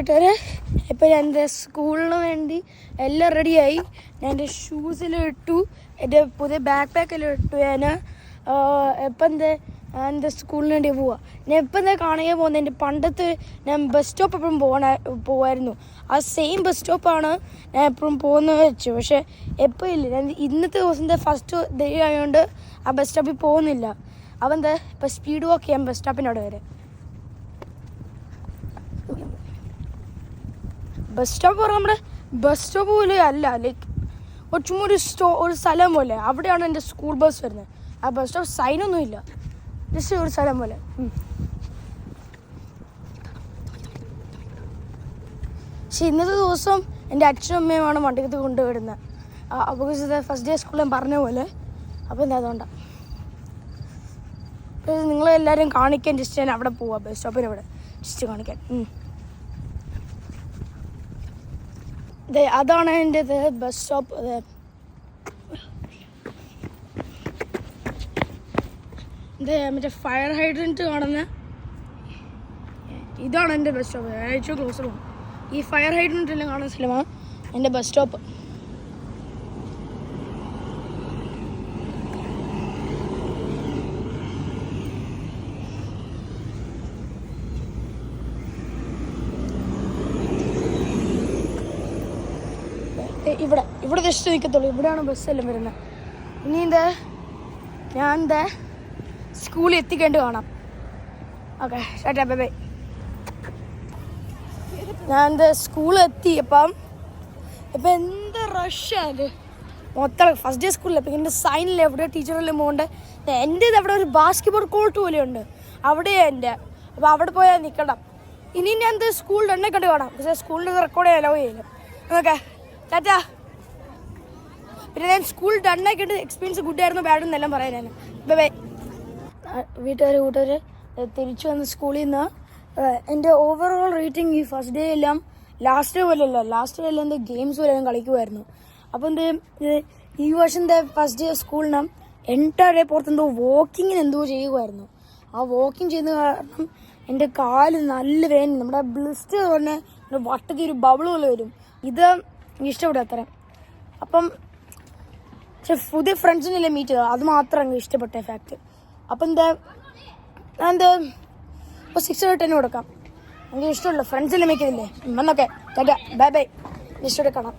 ഇപ്പം ഞാൻ എൻ്റെ സ്കൂളിന് വേണ്ടി എല്ലാം റെഡിയായി. ഞാൻ എൻ്റെ ഷൂസെല്ലാം ഇട്ടു, എൻ്റെ പുതിയ ബാക്ക് പാക്കെല്ലാം ഇട്ടു. ഞാൻ ഇപ്പം എൻ്റെ സ്കൂളിന് വേണ്ടി പോവാം. ഞാൻ ഇപ്പം കാണാൻ പോകുന്നത് എൻ്റെ പണ്ടത്തെ ഞാൻ ബസ് സ്റ്റോപ്പ് എപ്പോഴും പോവായിരുന്നു. ആ സെയിം ബസ് സ്റ്റോപ്പാണ് ഞാൻ എപ്പോഴും പോകുന്നത് വെച്ചു. പക്ഷേ എപ്പോൾ ഇല്ല, ഞാൻ ഇന്നത്തെ ദിവസത്തെ ഫസ്റ്റ് ഡേ ആയതുകൊണ്ട് ആ ബസ് സ്റ്റോപ്പിൽ പോകുന്നില്ല. അവൻ ഇപ്പം സ്പീഡ് വാക്ക് ചെയ്യാൻ ബസ് സ്റ്റോപ്പിൻ്റെ അവിടെ വരെ. ബസ് സ്റ്റോപ്പ് പറഞ്ഞാൽ നമ്മുടെ ബസ് സ്റ്റോപ്പ് പോലെ അല്ല, ലൈക്ക് ചുമ്മാ ഒരു സ്ഥലം പോലെ. അവിടെയാണ് എൻ്റെ സ്കൂൾ ബസ് വരുന്നത്. ആ ബസ് സ്റ്റോപ്പ് സൈനൊന്നും ഇല്ല, ജസ്റ്റ് ഒരു സ്ഥലം പോലെ. പക്ഷെ ഇന്നത്തെ ദിവസം എൻ്റെ അച്ഛനും അമ്മയുമാണ് വണ്ടിക്കത്ത് കൊണ്ടുവിടുന്നത്. ബിക്കോസ് ഇത് ഫസ്റ്റ് ഡേ സ്കൂളിൽ ഞാൻ പറഞ്ഞ പോലെ. അപ്പോൾ അതുകൊണ്ടാണ് നിങ്ങളെല്ലാവരും കാണിക്കാൻ ജസ്റ്റ് ഞാൻ അവിടെ പോവാം, ബസ് സ്റ്റോപ്പിന് അവിടെ ജസ്റ്റ് കാണിക്കാൻ. അതാണ് എൻ്റെ ബസ് സ്റ്റോപ്പ്. മറ്റേ ഫയർ ഹൈഡ്രൻറ്റ് കാണുന്ന ഇതാണ് എൻ്റെ ബസ് സ്റ്റോപ്പ്. ഏറ്റവും ക്ലോസ് റൂം ഈ ഫയർ ഹൈഡ്രൻറ്റ് എല്ലാം കാണുന്ന സ്ഥലമാണ് എൻ്റെ ബസ് സ്റ്റോപ്പ്. ഇവിടെ ജസ്റ്റ് നിൽക്കത്തുള്ളൂ. ഇവിടെയാണ് ബസ്സെല്ലാം വരുന്നത്. ഇനി ഞാൻ സ്കൂളിൽ എത്തിക്കേണ്ടി കാണാം. Okay, Tata, bye bye. ഞാൻ സ്കൂളിലെത്തി. ഇപ്പം എന്ത് റഷാണ് മൊത്തം. ഫസ്റ്റ് ഡേ സ്കൂളിൽ ഇപ്പം എൻ്റെ സൈനിൽ എവിടെ ടീച്ചറെല്ലാം പോകണ്ട്. എൻ്റെ അവിടെ ഒരു ബാസ്കറ്റ്ബോൾ കോർട്ട് പോലെയുണ്ട്, അവിടെയാണ് എൻ്റെ. അപ്പോൾ അവിടെ പോയാൽ നിൽക്കണം. ഇനി ഞാൻ സ്കൂളിൽ എണ്ണ കണ്ട് കാണാം. പക്ഷേ സ്കൂളിൽ റെക്കോർഡ് ചെയ്യാൻ അലോ ചെയ്യില്ല. ഓക്കെ, ടാറ്റാ. പിന്നെ ഞാൻ സ്കൂൾ ഡണ്ണാക്കിയിട്ട് എക്സ്പീരിയൻസ് ഗുഡായിരുന്നു ബാഡെന്ന് എല്ലാം പറയാൻ ഞാൻ. Bye bye. കൂട്ടുകാർ തിരിച്ചു വന്ന് സ്കൂളിൽ നിന്ന് എൻ്റെ ഓവറോൾ റേറ്റിംഗ് ഈ ഫസ്റ്റ് ഡേ എല്ലാം ലാസ്റ്റ് ഡേ പോലെയല്ല. ലാസ്റ്റ് ഡേ എല്ലാം ഗെയിംസ് പോലെ ഞാൻ കളിക്കുമായിരുന്നു. അപ്പം ഈ വർഷത്തെ ഫസ്റ്റ് ഡേ സ്കൂളിന് എൻറ്റയർ ഡേ പുറത്തെന്തോ വാക്കിങ്ങിന് എന്തോ ചെയ്യുമായിരുന്നു. ആ വാക്കിങ് ചെയ്യുന്ന കാരണം എൻ്റെ കാല് നല്ല വേദന. നമ്മുടെ ബ്ലിസ്റ്റർ പറഞ്ഞ വട്ടത്തിൽ ഒരു ബബിൾ പോലെ വരും. ഇത് ഇഷ്ടപ്പെടും അത്ര. അപ്പം പക്ഷെ പുതിയ ഫ്രണ്ട്സിനെല്ലാം മീറ്റ് ചെയ്തത് അത് മാത്രം അങ്ങ് ഇഷ്ടപ്പെട്ട ഫാക്ട്. അപ്പം ഞാൻ 6/10 കൊടുക്കാം. എനിക്ക് ഇഷ്ടമുള്ള ഫ്രണ്ട്സിനെ മേക്കില്ലേ എന്നൊക്കെ. Bye bye. ഇഷ്ടം കാണാം.